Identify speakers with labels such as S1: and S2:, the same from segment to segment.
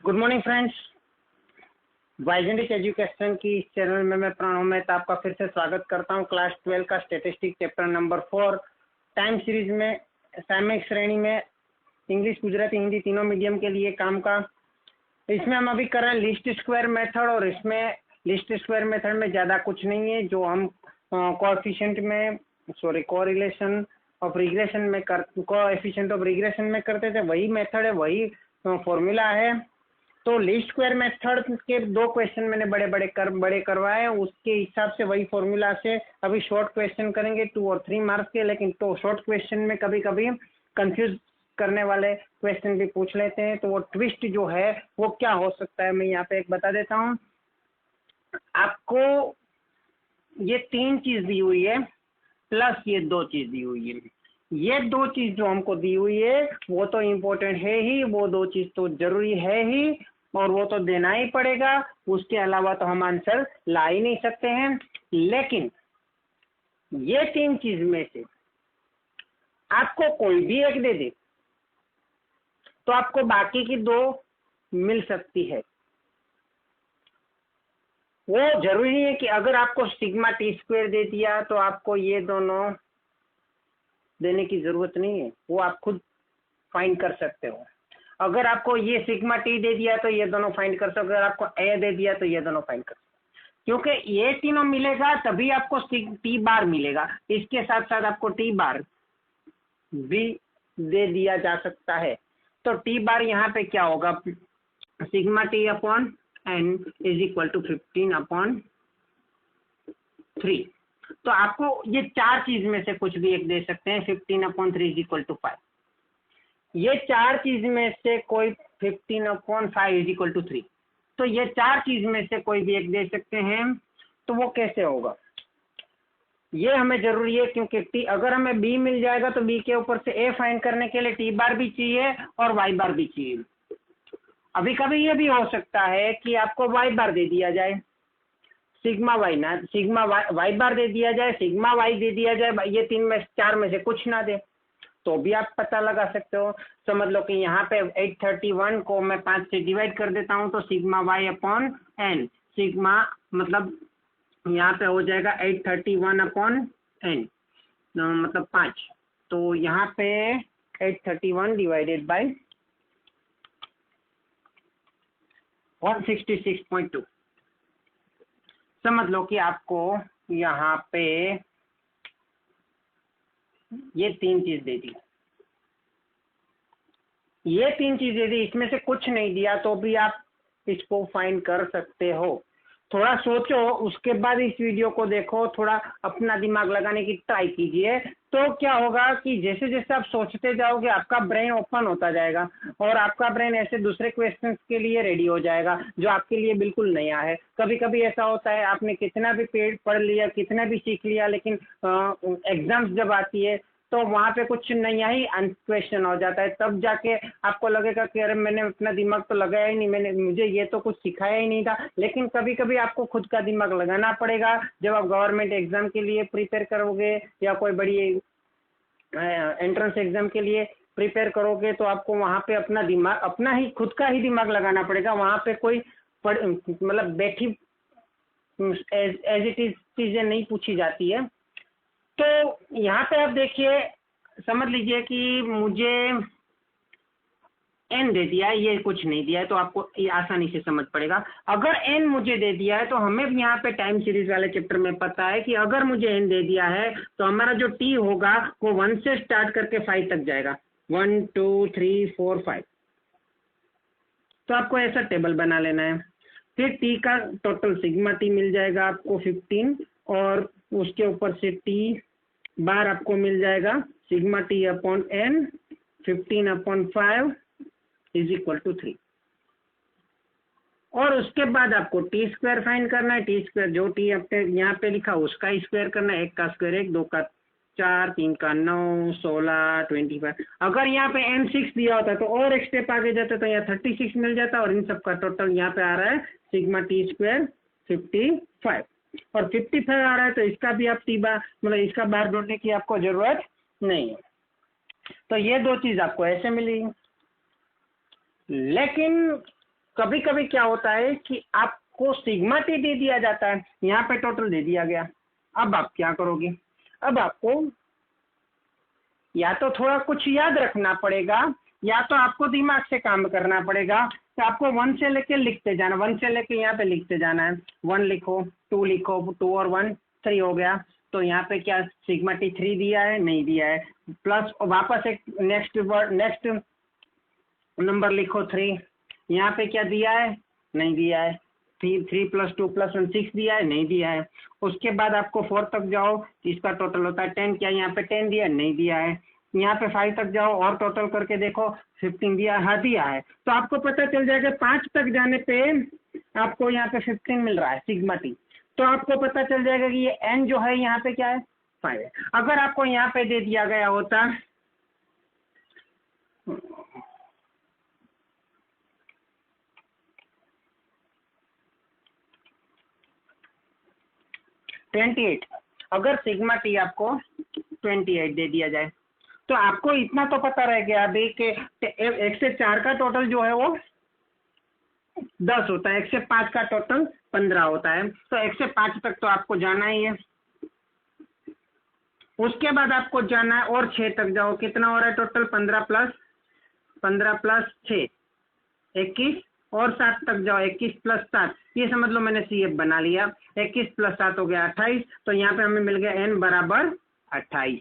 S1: Good morning friends. वाइजेंटिक education की इस चैनल में मैं प्रणव मेहता आपका फिर से स्वागत करता हूं। क्लास 12 का statistics chapter number 4 time series में सामयिक श्रेणी में इंग्लिश, गुजराती, हिंदी तीनों मीडियम के लिए काम का। इसमें हम अभी कर रहे हैं लिस्ट स्क्वायर मेथड, और इसमें लिस्ट स्क्वायर मेथड में ज़्यादा कुछ नहीं है। जो हम कोएफिशिएंट में कोरिलेशन ऑफ रिग्रेशन में कोएफिशिएंट ऑफ रिग्रेशन में करते थे, वही मेथड है, वही फॉर्मूला है। तो लीस्ट स्क्वायर मेथड के 2 क्वेश्चन मैंने बड़े करवाए, उसके हिसाब से वही फॉर्मूला से अभी शॉर्ट क्वेश्चन करेंगे 2 और 3 मार्क्स के। लेकिन तो शॉर्ट क्वेश्चन में कभी कभी कंफ्यूज करने वाले क्वेश्चन भी पूछ लेते हैं, तो वो ट्विस्ट जो है वो क्या हो सकता है मैं यहाँ पे एक बता देता हूँ आपको। ये 3 चीज दी हुई है प्लस ये 2 चीज दी हुई है। ये 2 चीज जो हमको दी हुई है वो तो इम्पोर्टेंट है ही, वो 2 चीज तो जरूरी है ही और वो तो देना ही पड़ेगा। उसके अलावा तो हम आंसर ला ही नहीं सकते हैं। लेकिन ये 3 चीज में से आपको कोई भी एक दे दे तो आपको बाकी की 2 मिल सकती है। वो जरूरी नहीं है कि अगर आपको सिग्मा टी स्क्वायर दे दिया तो आपको ये दोनों देने की जरूरत नहीं है, वो आप खुद फाइंड कर सकते हो। अगर आपको ये सिग्मा टी दे दिया तो ये दोनों फाइंड कर सकते हो, अगर आपको ए दे दिया तो ये दोनों फाइंड कर सकते हो। क्योंकि ये तीनों मिलेगा तभी आपको टी बार मिलेगा। इसके साथ साथ आपको टी बार भी दे दिया जा सकता है। तो टी बार यहाँ पे क्या होगा, sigma T upon N is equal to 15/3। तो आपको ये 4 चीज में से कुछ भी एक दे सकते हैं। 15/3 इज इक्वल टू 5। ये 4 चीज में से कोई 15/5 इज इक्वल टू 3। तो ये 4 चीज में से कोई भी एक दे सकते हैं। तो वो कैसे होगा ये हमें जरूरी है, क्योंकि टी अगर हमें बी मिल जाएगा तो बी के ऊपर से ए फाइंड करने के लिए टी बार भी चाहिए और वाई बार भी चाहिए। अभी कभी ये भी हो सकता है कि आपको वाई बार दे दिया जाए, सिग्मा वाई बार दे दिया जाए, सिग्मा वाई दे दिया जाए, ये 4 में से कुछ ना दे तो भी आप पता लगा सकते हो। समझ लो कि यहाँ पे 831 को मैं 5 से डिवाइड कर देता हूँ तो sigma Y upon N, sigma मतलब यहाँ पे हो जाएगा 831/n मतलब 5। तो यहाँ पे 831 डिवाइडेड बाय 166.2। समझ लो कि आपको यहाँ पे ये 3 चीज दे दी, ये 3 चीज दे दी, इसमें से कुछ नहीं दिया तो भी आप इसको फाइंड कर सकते हो। थोड़ा सोचो, उसके बाद इस वीडियो को देखो, थोड़ा अपना दिमाग लगाने की ट्राई कीजिए। तो क्या होगा कि जैसे जैसे आप सोचते जाओगे आपका ब्रेन ओपन होता जाएगा और आपका ब्रेन ऐसे दूसरे क्वेश्चंस के लिए रेडी हो जाएगा जो आपके लिए बिल्कुल नया है। कभी कभी ऐसा होता है आपने कितना भी पढ़ लिया, कितना भी सीख लिया, लेकिन एग्जाम्स जब आती है तो वहाँ पे कुछ नया ही क्वेश्चन हो जाता है। तब जाके आपको लगेगा कि अरे मैंने अपना दिमाग तो लगाया ही नहीं, मुझे ये तो कुछ सिखाया ही नहीं था। लेकिन कभी कभी आपको खुद का दिमाग लगाना पड़ेगा। जब आप गवर्नमेंट एग्जाम के लिए प्रिपेयर करोगे या कोई बड़ी एंट्रेंस एग्जाम के लिए प्रिपेयर करोगे तो आपको वहाँ पे अपना दिमाग, अपना ही खुद का ही दिमाग लगाना पड़ेगा। वहाँ पे कोई मतलब बैठी एज इट इज चीजें नहीं पूछी जाती है। तो यहाँ पे आप देखिए, समझ लीजिए कि मुझे n दे दिया है, ये कुछ नहीं दिया है, तो आपको ये आसानी से समझ पड़ेगा। अगर n मुझे दे दिया है तो हमें यहाँ पे टाइम सीरीज वाले चैप्टर में पता है कि अगर मुझे n दे दिया है तो हमारा जो t होगा वो 1 से स्टार्ट करके 5 तक जाएगा। 1 2 3 4 5। तो आपको ऐसा टेबल बना लेना है। फिर t का टोटल सिग्मा t मिल जाएगा आपको 15, और उसके ऊपर से t बार आपको मिल जाएगा sigma t upon n 15/5 is equal to 3। और उसके बाद आपको टी स्क्वायर फाइंड करना है। टी स्क्वायर जो टी आपने यहाँ पे लिखा उसका स्क्वायर करना है। 1 का स्क्वायर 1, 2 का 4, 3 का 9, 16, 25। अगर यहाँ पे n 6 दिया होता तो और एक स्टेप आगे जाता तो यहाँ 36 मिल जाता, और इन सब का टोटल यहाँ पे आ रहा है सिग्मा टी स्क्वायर 55, और 55 आ रहा है तो इसका भी आप टी बार मतलब इसका बार ढूंढने की आपको जरूरत नहीं है। तो ये 2 चीज आपको ऐसे मिलेगी। लेकिन कभी कभी क्या होता है कि आपको सिग्मा टी दे दिया जाता है, यहाँ पे टोटल दे दिया गया। अब आप क्या करोगे? अब आपको या तो थोड़ा कुछ याद रखना पड़ेगा, या तो आपको दिमाग से काम करना पड़ेगा। तो आपको 1 से लेके लिखते जाना, 1 से लेके यहाँ पे लिखते जाना है। 1 लिखो, 2 लिखो, 2 और 1 3 हो गया। तो यहाँ पे क्या सिग्मा टी 3 दिया है? नहीं दिया है। प्लस वापस एक नेक्स्ट नंबर लिखो 3। यहाँ पे क्या दिया है? नहीं दिया है। 3 + 2 + 1 6 दिया है? नहीं दिया है। उसके बाद आपको 4 तक जाओ, इसका टोटल होता है 10। क्या यहाँ पे 10 दिया है? नहीं दिया है। यहाँ पे 5 तक जाओ और टोटल करके देखो, 15 दिया है? हाँ दिया है। तो आपको पता चल जाएगा 5 तक जाने पे आपको यहाँ पे 15 मिल रहा है सिग्मा टी। तो आपको पता चल जाएगा कि ये n जो है यहाँ पे क्या है? 5 है। अगर आपको यहाँ पे दे दिया गया होता 28, अगर सिग्मा टी आपको 28 दे दिया जाए, तो आपको इतना तो पता रह गया अभी कि 1 से 4 का टोटल जो है वो 10 होता है, 1 से 5 का टोटल 15 होता है। तो 1 से 5 तक तो आपको जाना ही है। उसके बाद आपको जाना है और 6 तक जाओ, कितना हो रहा है टोटल? 15 + 6 21, और 7 तक जाओ, 21 + 7, ये समझ लो मैंने CF बना लिया। 21 + 7 हो गया 28। तो यहाँ पे हमें मिल गया n बराबर 28,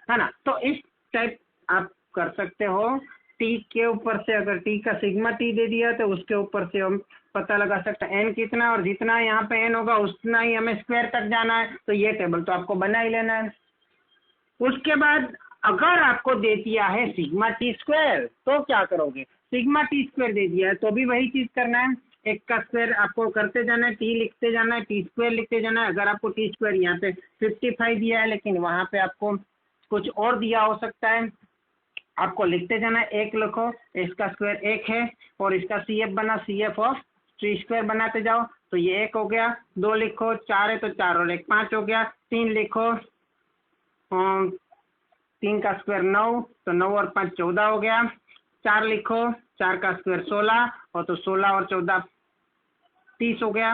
S1: है ना। तो इस टाइप आप कर सकते हो। टी के ऊपर से अगर टी का सिग्मा टी दे दिया तो उसके ऊपर से हम पता लगा सकते हैं n कितना, और जितना यहाँ पे n होगा उतना ही हमें स्क्वायर तक जाना है। तो ये टेबल तो आपको बना ही लेना है। उसके बाद अगर आपको दे दिया है सिग्मा टी स्क्वायर, तो क्या करोगे? सिग्मा टी स्क्वायर दे दिया है तो भी वही चीज करना है, एक का स्क्वायर आपको करते जाना है, टी लिखते जाना है, टी स्क्वायर लिखते जाना है। अगर आपको टी स्क्वायर यहाँ पे 55 दिया है, लेकिन वहां पे आपको कुछ और दिया हो सकता है, आपको लिखते जाना है। 1 लिखो, इसका स्क्वायर 1 है, और इसका CF बना, CF ऑफ टी स्क्वायर बनाते जाओ। तो ये 1 हो गया। 2 लिखो, 4 है तो 4 और 1 5 हो गया। 3 लिखो, 3 का स्क्वायर 9, तो 9 और 5 14 हो गया। 4 लिखो, 4 का स्क्वायर 16, और तो 16 और 14 30 हो गया।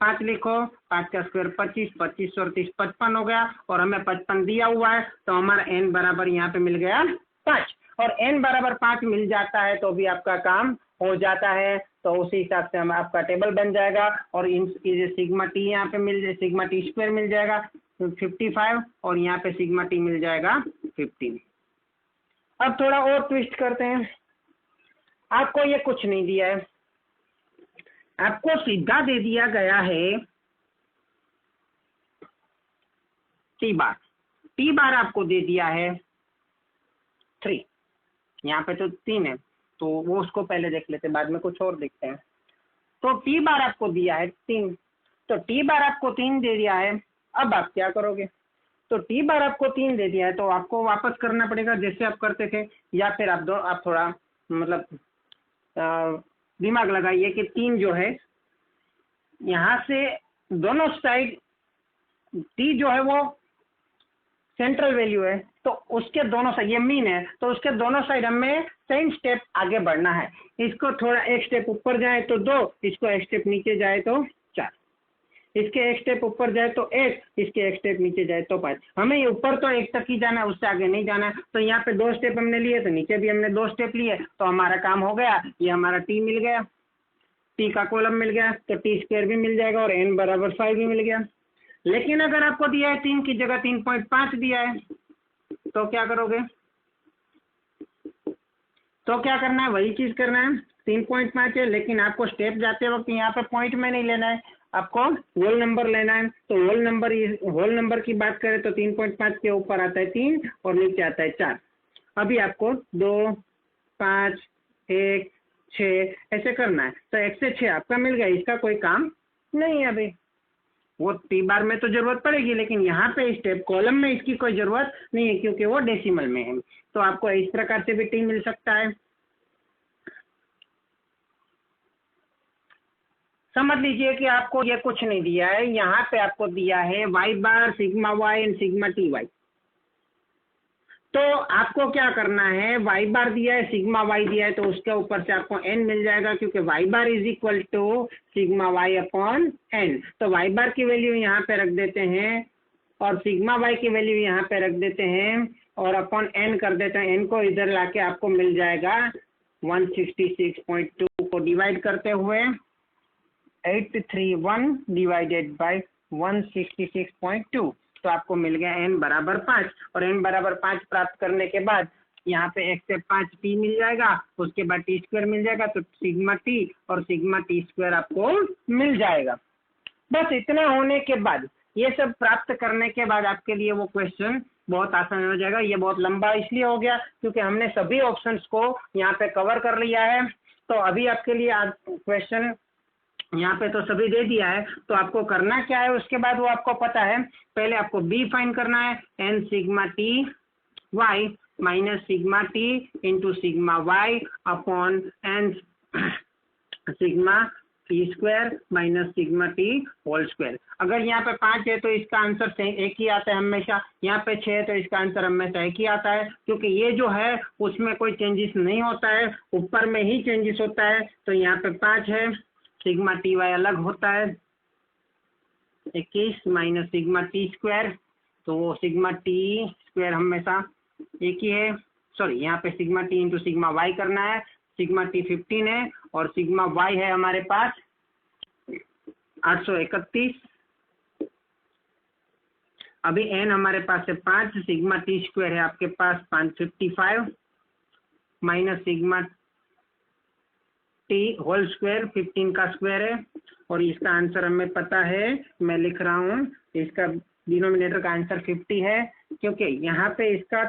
S1: 5 लिखो, 5 का स्क्वायर 25, 25 और 30 55 हो गया, और हमें 55 दिया हुआ है। तो हमारा n बराबर यहाँ पे मिल गया 5, और n बराबर 5 मिल जाता है तो भी आपका काम हो जाता है। तो उसी हिसाब से हम आपका टेबल बन जाएगा, और इन सिग्मा टी यहाँ पे मिल जाए, सिग्मा टी स्क्वायर मिल जाएगा 55, और यहाँ पे सिग्मा टी मिल जाएगा 15। अब थोड़ा और ट्विस्ट करते हैं। आपको ये कुछ नहीं दिया है, आपको सीधा दे दिया गया है टी बार। टी बार आपको दे दिया है 3, यहाँ पे तो 3 है, तो वो उसको पहले देख लेते, बाद में कुछ और देखते हैं। तो टी बार आपको दिया है 3, तो टी बार आपको 3 दे दिया है। अब आप क्या करोगे? तो टी बार आपको 3 दे दिया है, तो आपको वापस करना पड़ेगा जैसे आप करते थे, या फिर आप थोड़ा मतलब दिमाग लगाइए कि 3 जो है यहाँ से दोनों साइड, टी जो है वो सेंट्रल वैल्यू है, तो उसके दोनों साइड, ये मीन है, तो उसके दोनों साइड हमें 3 स्टेप आगे बढ़ना है। इसको थोड़ा 1 स्टेप ऊपर जाए तो 2, इसको 1 स्टेप नीचे जाए तो 4, इसके 1 स्टेप ऊपर जाए तो 1, इसके 1 स्टेप नीचे जाए तो 5। हमें ये ऊपर तो 1 तक ही जाना है, उससे आगे नहीं जाना है। तो यहाँ पे 2 स्टेप हमने लिए, तो नीचे भी हमने 2 स्टेप लिए, तो हमारा काम हो गया। ये हमारा टी मिल गया, टी का कॉलम मिल गया, तो टी स्क्वायर भी मिल जाएगा, और n बराबर 5 भी मिल गया। लेकिन अगर आपको दिया है 3 की जगह 3.5 दिया है, तो क्या करोगे? तो क्या करना है? वही चीज करना है। 3.5 है, लेकिन आपको स्टेप जाते वक्त यहाँ पे पॉइंट में नहीं लेना है, आपको होल नंबर लेना है। तो होल नंबर की बात करें तो 3.5 के ऊपर आता है 3, और नीचे आता है 4। अभी आपको 2, 5, 1, 6 ऐसे करना है। तो 1 से 6 आपका मिल गया, इसका कोई काम नहीं है अभी। वो टी बार में तो जरूरत पड़ेगी, लेकिन यहाँ पे स्टेप कॉलम में इसकी कोई जरूरत नहीं है, क्योंकि वो डेसिमल में है। तो आपको इस प्रकार से भी टी मिल सकता है। समझ लीजिए कि आपको ये कुछ नहीं दिया है, यहाँ पे आपको दिया है y bar, sigma y and sigma T Y. तो आपको क्या करना है, वाई बार दिया है, सिग्मा वाई दिया है, तो उसके ऊपर से आपको एन मिल जाएगा, क्योंकि Y bar is equal to sigma Y upon N. तो वाई बार की वैल्यू यहाँ पे रख देते हैं और सिग्मा वाई की वैल्यू यहाँ पे रख देते हैं और अपॉन एन कर देते हैं। एन को इधर लाके आपको मिल जाएगा 166.2 को डिवाइड करते हुए 831 डिवाइडेड बाय 166.2, तो आपको मिल गया n बराबर 5। और n बराबर 5 प्राप्त करने के बाद यहाँ पे 1 से 5 t मिल जाएगा, उसके बाद टी स्क्वायर मिल जाएगा, तो सिग्मा टी और सिग्मा टी स्क्वायर आपको मिल जाएगा। बस इतना होने के बाद, ये सब प्राप्त करने के बाद आपके लिए वो क्वेश्चन बहुत आसान हो जाएगा। ये बहुत लंबा इसलिए हो गया क्योंकि हमने सभी ऑप्शंस को यहाँ पे कवर कर लिया है। तो अभी आपके लिए आज क्वेश्चन यहाँ पे तो सभी दे दिया है, तो आपको करना क्या है उसके बाद वो आपको पता है। पहले आपको बी फाइंड करना है, N sigma T Y minus sigma T into sigma Y upon N sigma T square minus sigma T whole square. अगर यहाँ पे 5 है तो इसका आंसर एक ही आता है हमेशा, यहाँ पे 6 है तो इसका आंसर हमेशा एक ही आता है, क्योंकि ये जो है उसमें कोई चेंजेस नहीं होता है, ऊपर में ही चेंजेस होता है। तो यहाँ पे 5 है, सिग्मा टी वाई अलग होता है 21 माइनस सिग्मा टी स्क्वायर, तो वो सिग्मा टी स्क्वायर हमेशा एक ही है। सॉरी, यहाँ पे sigma T into sigma Y करना है। सिग्मा टी 15 है और सिग्मा वाई है हमारे पास 831। अभी एन हमारे पास है 5, सिग्मा टी स्क्वायर है आपके पास 555 minus sigma T whole square 15 का स्क्वायर है, और इसका आंसर हमें पता है, मैं लिख रहा हूँ, इसका डिनोमिनेटर का आंसर 50 है, क्योंकि यहाँ पे इसका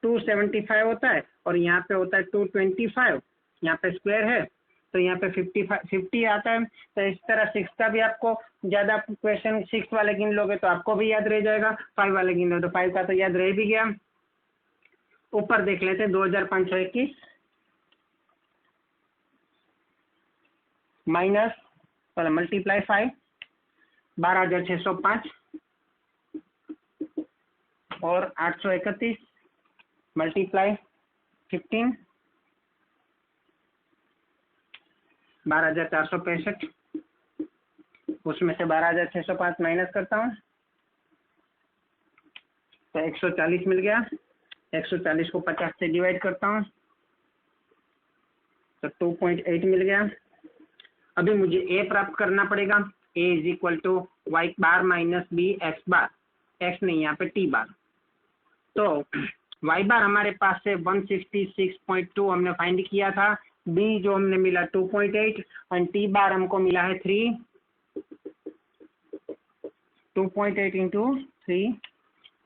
S1: 275 होता है और यहाँ पे होता है 225, यहाँ पे स्क्वायर है तो यहाँ पे 50 आता है। तो इस तरह 6 का भी आपको ज़्यादा क्वेश्चन 6 वाले गिन लोगे तो आपको भी याद रह जाएगा, 5 वाले गिन लो तो 5 का तो याद रह भी गया। ऊपर देख लेते हैं 2521 माइनस मल्टीप्लाई 5 12605 और 831 मल्टीप्लाई 15 12465, उसमें से 12605 माइनस करता हूँ तो 140 मिल गया। 140 को 50 से डिवाइड करता हूँ तो 2.8 मिल गया। अभी मुझे ए प्राप्त करना पड़ेगा, A is equal to Y bar minus B X bar, X नहीं यहाँ पे टी बार। तो वाई बार हमारे पास से 166.2 हमने फाइंड किया था, बी जो हमने मिला 2.8 और टी बार हमको मिला है 3, 2.8 इंटू 3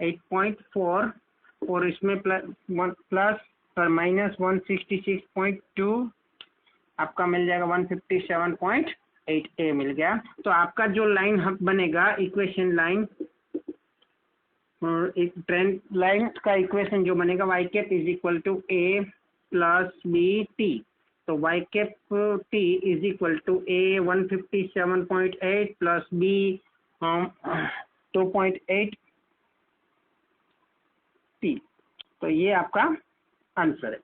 S1: 8.4 और इसमें प्लस और माइनस 166.2 आपका मिल जाएगा 157.8 ए मिल गया। तो आपका जो लाइन बनेगा इक्वेशन लाइन, एक ट्रेंड लाइन का इक्वेशन जो बनेगा Y cap is equal to A plus B T, तो Y cap T is equal to A 157.8 plus B 2.8 T. तो ये आपका आंसर है।